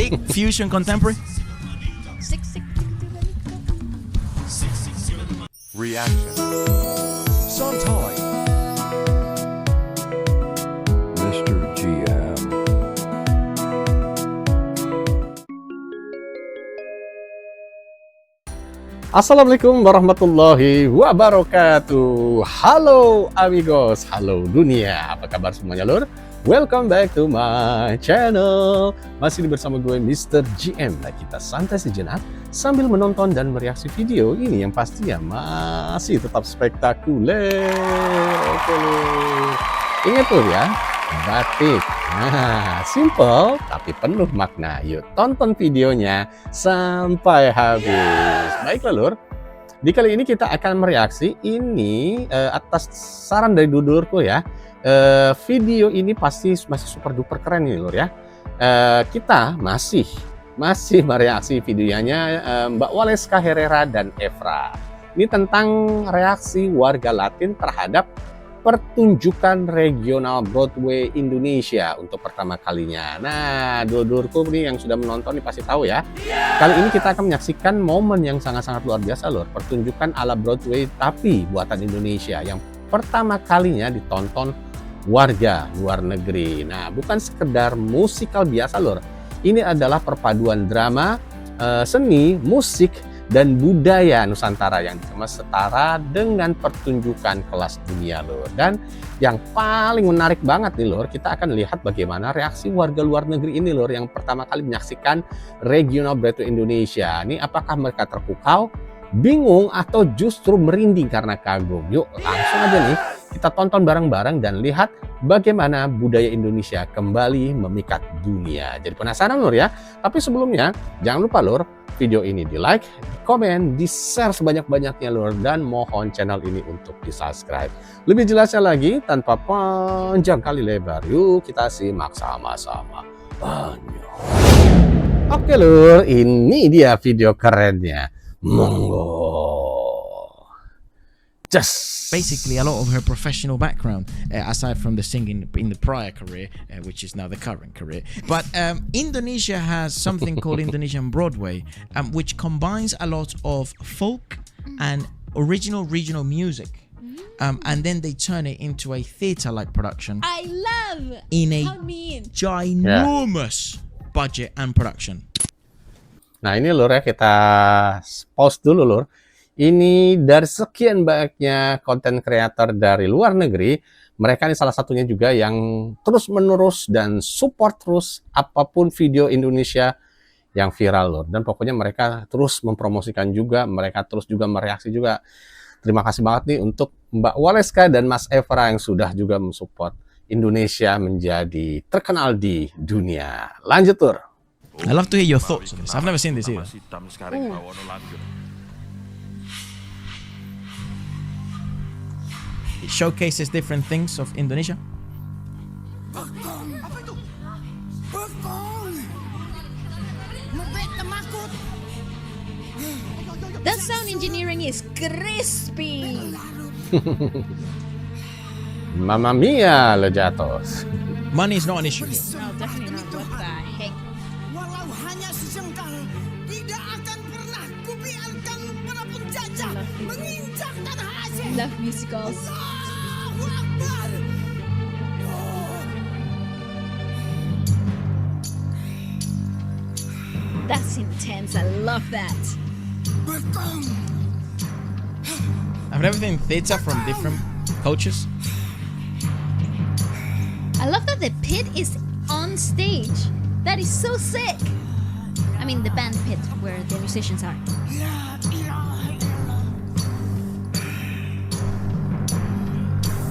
Electronic, fusion, contemporary. Reaction. Santai. Mr. GM. Assalamualaikum warahmatullahi wabarakatuh. Halo amigos, halo dunia. Apa kabar semuanya lur? Welcome back to my channel. Masih bersama gue Mr. GM. Nah, kita santai sejenak sambil menonton dan mereaksi video ini yang pastinya masih tetap spektakuler. Oke lur. Ingat tuh ya, batik. Nah, simple tapi penuh makna. Yuk tonton videonya sampai habis. Baiklah lur, di kali ini kita akan mereaksi ini atas saran dari dulurku ya. Video ini pasti masih super duper keren nih lur ya. Kita masih mereaksi videonya Mbak Waleska Herrera dan Evra. Ini tentang reaksi warga Latin terhadap pertunjukan regional Broadway Indonesia untuk pertama kalinya. Nah, dulurku nih yang sudah menonton nih pasti tahu ya. Kali ini kita akan menyaksikan momen yang sangat-sangat luar biasa lur. Pertunjukan ala Broadway tapi buatan Indonesia yang pertama kalinya ditonton warga luar negeri. Nah, bukan sekedar musikal biasa lur. Ini adalah perpaduan drama, seni, musik, dan budaya Nusantara yang dikemas setara dengan pertunjukan kelas dunia lur. Dan yang paling menarik banget nih lur, kita akan lihat bagaimana reaksi warga luar negeri ini lur yang pertama kali menyaksikan regional Broadway Indonesia. Ini apakah mereka terpukau, bingung, atau justru merinding karena kagum? Yuk langsung aja nih kita tonton bareng-bareng dan lihat bagaimana budaya Indonesia kembali memikat dunia. Jadi penasaran lur ya? Tapi sebelumnya jangan lupa lur, video ini di like, di komen, di share sebanyak-banyaknya lur, dan mohon channel ini untuk di subscribe. Lebih jelasnya lagi tanpa panjang kali lebar, yuk kita simak sama-sama. Oke lur, ini dia video kerennya. Monggo. Just Basically, a lot of her professional background, aside from the singing in the prior career, which is now the current career. But Indonesia has something called Indonesian Broadway, which combines a lot of folk and original regional music. And then they turn it into a theater-like production. I love in a ginormous budget and production. Nah ini lur ya, kita pause dulu lur. Ini dari sekian banyaknya konten kreator dari luar negeri, mereka ini salah satunya juga yang terus menerus dan support terus apapun video Indonesia yang viral lur. Dan pokoknya mereka terus mempromosikan juga, mereka terus juga mereaksi juga. Terima kasih banget nih untuk Mbak Waleska dan Mas Evra yang sudah juga mensupport Indonesia menjadi terkenal di dunia. Lanjut lur. I love to hear your thoughts on this. I've never seen this either. It showcases different things of Indonesia. That sound engineering is crispy. Mamma mia, lejatos. Money is not an issue here. No, definitely not. What the heck? Walau hanya sejengkal, tidak akan pernah kubiarkan para penjajah menginjak tanah Aceh. Love musicals. Allahu Akbar. That's intense. I love that. I've never seen theater from different cultures. I love that the pit is on stage. That is so sick. I mean, the band pit where the musicians are.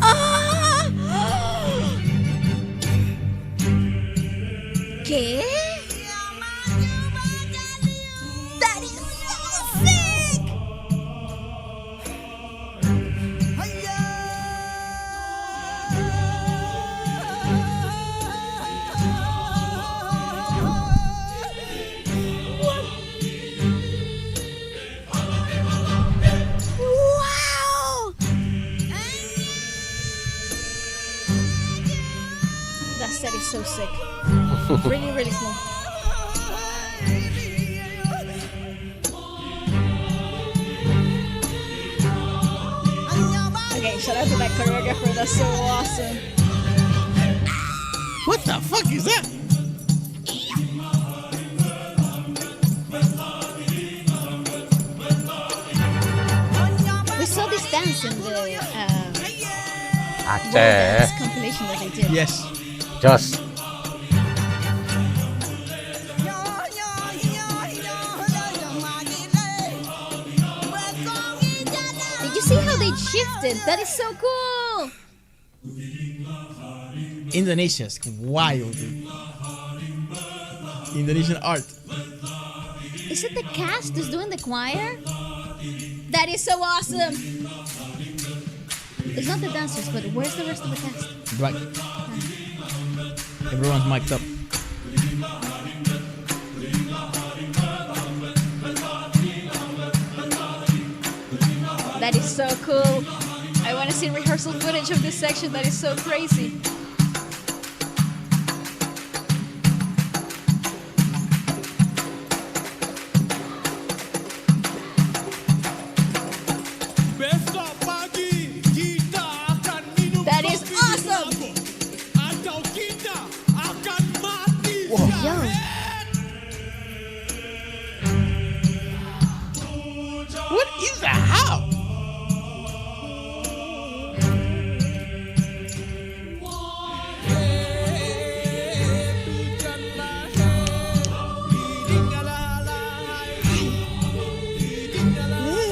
Ah! ¿Qué? That is so sick. That set is so sick. Really, really cool. Shout out to that choreographer. That's so awesome. What the fuck is that? We saw this dance in the Aceh. dance compilation that they did. Yes. Jos. Did you see how they shifted? That is so cool. Indonesia's wild, dude. Indonesian art. Is it the cast who's doing the choir? That is so awesome. It's not the dancers, but where's the rest of the cast? Right. Everyone's mic'd up. That is so cool. I want to see rehearsal footage of this section. That is so crazy. Besok pagi kita akan minum That is kopi di awesome. dapur. Atau kita akan mati. Yo. What is that? How?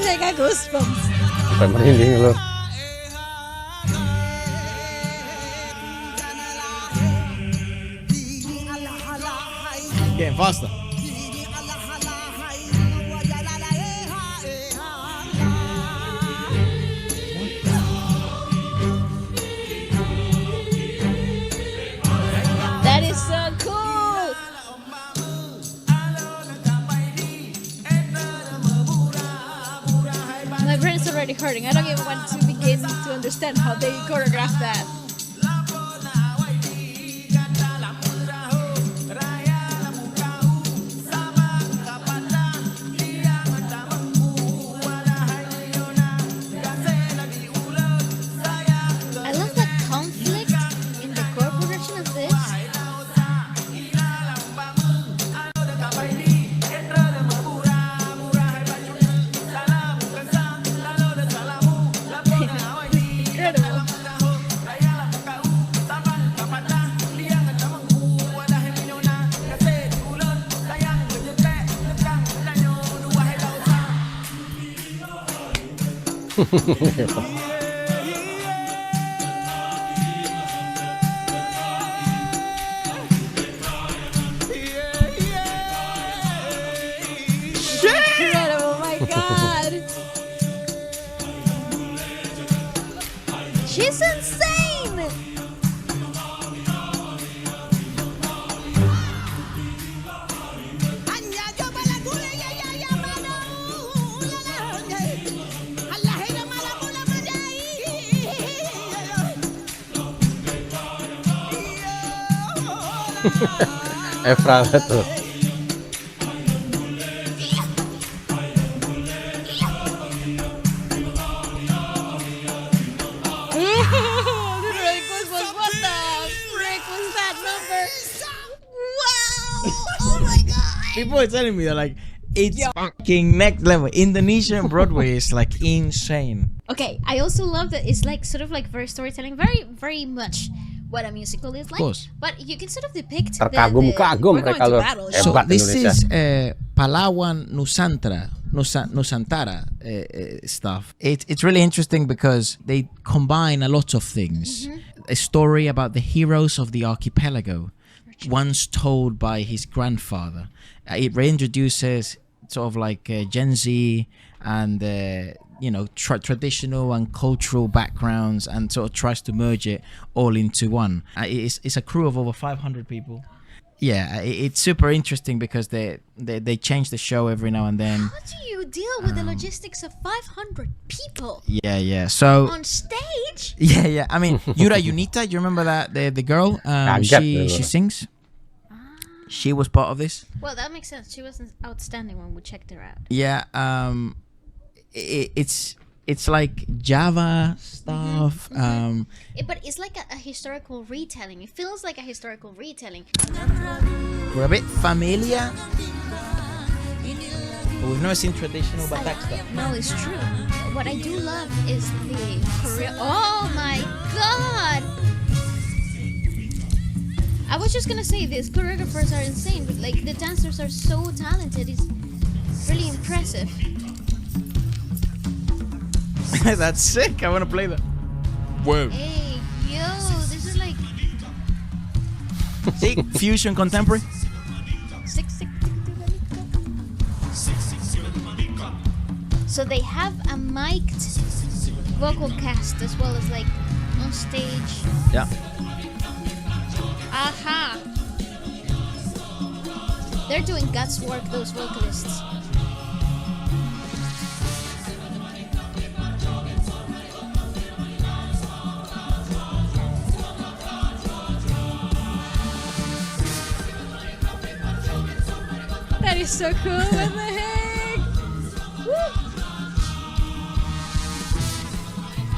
I got goosebumps. Sampai merinding lo. Getting faster. That is so cool. My brain's already hurting. I don't even want to begin to understand how they choreographed that. I love the conflict in the core progression of this. Incredible. Incredible, my god. She's insane. Efra tuh. What the frick was that number? Wow! Oh my god! People are telling me they're like, it's fucking next level. Indonesian Broadway is like insane. Okay, I also love that it's like sort of like very storytelling, very much what a musical is like. course. But you can sort of depict Terkagum-kagum we're going mereka to loh. battle. Hebat So this Indonesia. is Palawan Nusantara stuff. It's really interesting because they combine a lot of things. A story about the heroes of the archipelago, once told by his grandfather. It reintroduces sort of like Gen Z and traditional and cultural backgrounds, and sort of tries to merge it all into one. It's a crew of over 500 people. Yeah, it's super interesting because they change the show every now and then. How do you deal with the logistics of 500 people Yeah. So on stage? yeah. I mean, Yura Unita, you remember that the girl? She sings. She was part of this. Well, that makes sense. She wasn't outstanding when we checked her out. Yeah. It's It's like Java stuff. But it's like a historical retelling. It feels like a historical retelling. We're a bit familiar, but we've never seen traditional Batak stuff. No, it's true. What I do love is the oh my god! I was just gonna say this. Choreographers are insane, but like the dancers are so talented. It's really impressive. That's sick. I want to play that. Whoa. Hey, yo, this is like See, fusion contemporary. sick. So they have a mic'd vocal cast as well as like on stage. Yeah. Aha! They're doing guts work, those vocalists. That is so cool. What the heck? Woo!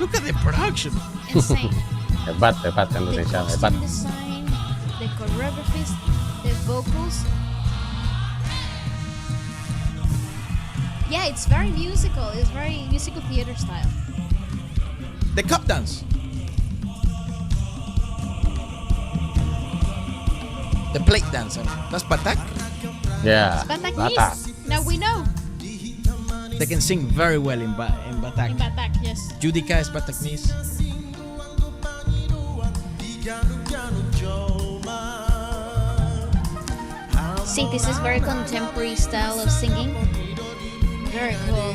Look at the production. Insane. Hebat The Indonesia, hebat. costume design, the choreographies, the vocals. Yeah, it's very musical. It's very musical theater style. The cup dance. The plate dance. That's Batak. Ya, Batak. Batak. Now we know. They can sing very well in Batak. In Batak, yes. Judica is Bataknese. See, this is very contemporary style of singing. Very cool.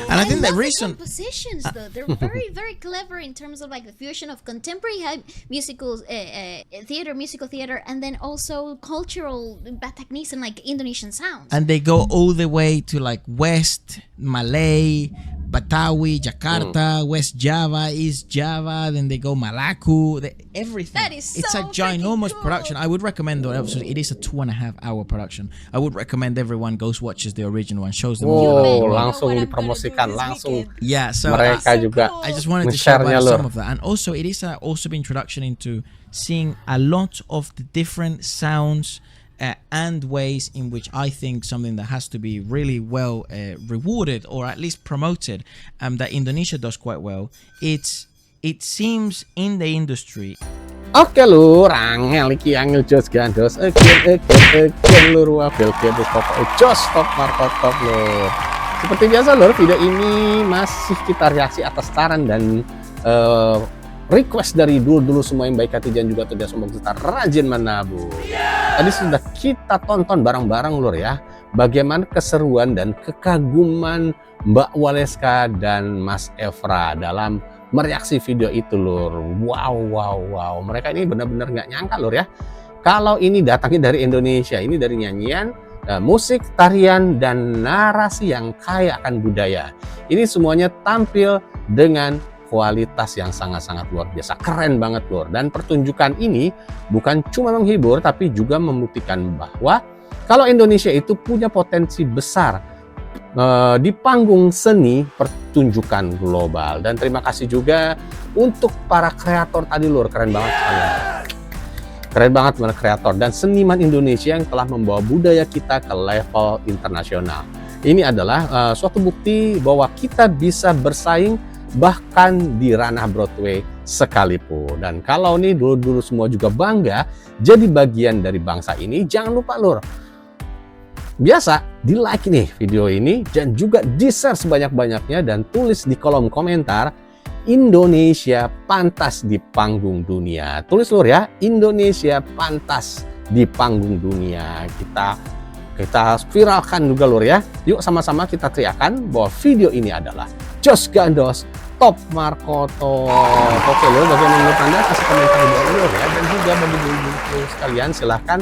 And I think the love reason compositions though, they're very very clever in terms of like the fusion of contemporary musical theater, and then also cultural Bataknese and like Indonesian sounds. and they go all the way to like West Malay, Batawi, Jakarta, West Java, East Java, then they go Malaku, everything. That is It's so a ginormous freaking cool. production. I would recommend, though, it is a 2.5-hour production. I would recommend everyone goes watches the original and shows them. Wow, You know what langsung I'm gonna dipromosikan, do this langsung weekend. Yeah, so mereka juga. I just wanted to share Nge-share-nya, about some Lur. of that, and also it is also been introduction into seeing a lot of the different sounds and ways in which I think something that has to be really well rewarded or at least promoted, that Indonesia does quite well. It seems in the industry. Oke lur, angel iki angel jos gandos. Again lur, wabel gandos pokoknya jos top markot top lur. Seperti biasa lur, video ini masih kita reaksi atas saran dan request dari dulu semua yang baik hati dan juga tidak sombong serta rajin menabung. Tadi sudah kita tonton bareng-bareng lur ya, bagaimana keseruan dan kekaguman Mbak Waleska dan Mas Evra dalam mereaksi video itu lur. Wow. Mereka ini benar-benar nggak nyangka lur ya. Kalau ini datangnya dari Indonesia, ini dari nyanyian, musik, tarian, dan narasi yang kaya akan budaya. Ini semuanya tampil dengan kualitas yang sangat-sangat luar biasa, keren banget lur. Dan pertunjukan ini bukan cuma menghibur, tapi juga membuktikan bahwa kalau Indonesia itu punya potensi besar di panggung seni pertunjukan global. Dan terima kasih juga untuk para kreator tadi lur, keren banget sekali. Keren banget para kreator dan seniman Indonesia yang telah membawa budaya kita ke level internasional. Ini adalah suatu bukti bahwa kita bisa bersaing bahkan di ranah Broadway sekalipun. Dan kalau nih dulu semua juga bangga jadi bagian dari bangsa ini, jangan lupa lur, biasa di like nih video ini dan juga di share sebanyak-banyaknya dan tulis di kolom komentar Indonesia pantas di panggung dunia. Tulis lur ya, Indonesia pantas di panggung dunia. Kita viralkan juga lur ya. Yuk sama-sama kita teriakan bahwa video ini adalah Jos Gandos Top Markoto. Oke lur, bagaimana menurut Anda? Kasih komentar di bawah lur ya. Dan juga bagi ibu-ibu sekalian silahkan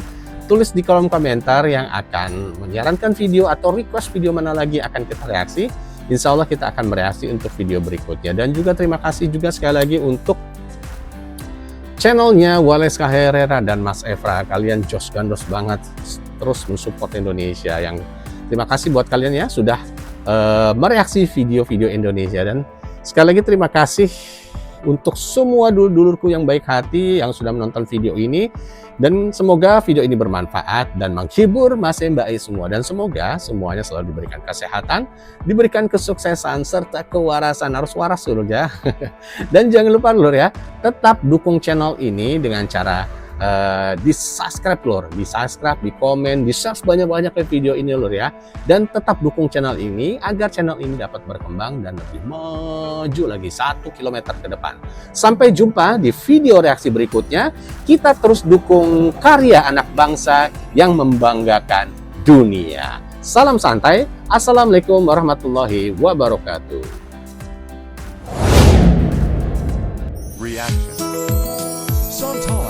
tulis di kolom komentar yang akan menyarankan video atau request video mana lagi akan kita reaksi. Insya Allah kita akan mereaksi untuk video berikutnya. Dan juga terima kasih juga sekali lagi untuk channelnya Waleska Herrera dan Mas Evra. Kalian Jos Gandos banget. terus mensupport Indonesia. Yang terima kasih buat kalian ya sudah mereaksi video-video Indonesia, dan sekali lagi terima kasih untuk semua dulur-dulurku yang baik hati yang sudah menonton video ini, dan semoga video ini bermanfaat dan menghibur Mas Mbak semua, dan semoga semuanya selalu diberikan kesehatan, diberikan kesuksesan serta kewarasan, harus waras dulu ya. Dan jangan lupa lur ya, tetap dukung channel ini dengan cara di subscribe lur, di subscribe, di komen, di share banyak-banyak video ini lur ya, dan tetap dukung channel ini agar channel ini dapat berkembang dan lebih maju lagi 1 kilometer ke depan. Sampai jumpa di video reaksi berikutnya. Kita terus dukung karya anak bangsa yang membanggakan dunia. Salam santai. Assalamualaikum warahmatullahi wabarakatuh. Reaction. Sometimes.